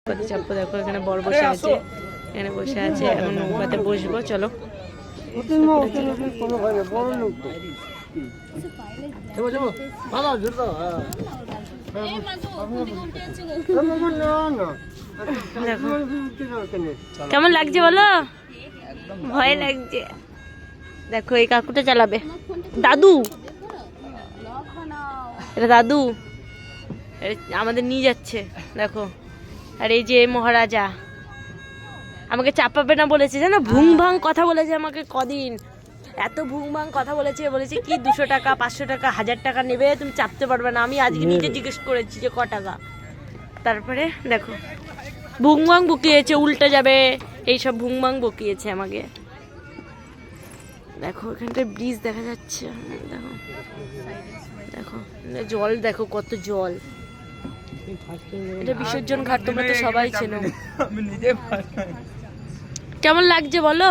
চাপবো। দেখো এখানে বর বসে আছে, এখানে বসে আছে, এখন নৌকাতে বসবো। চলো কেমন লাগছে বলো? ভয় লাগছে। দেখো এই কাকুটা চালাবে, দাদু, এটা দাদু আমাদের নিয়ে যাচ্ছে। দেখো, আর এই যে মহারাজা আমাকে চাপাবে না বলেছে, জানো, ভুং ভাং কথা বলেছে আমাকে কদিন, এত ভুং ভাং কথা বলেছে। বলেছে কি 200 টাকা 500 টাকা 1000 টাকা নেবে, তুমি চাপতে পারবে না। আমি আজকে নিজে জিজ্ঞেস করেছি যে ক টাকা। তারপরে দেখো ভুং ভাং বকিয়েছে, উল্টে যাবে এইসব ভুং ভাং বকিয়েছে আমাকে। দেখো এখানটায় ব্রিজ দেখা যাচ্ছে, দেখো দেখো জল, দেখো কত জল। এটা বিসর্জন ঘাট, তোমরা তো সবাই চেনো। কেমন লাগছে বলো?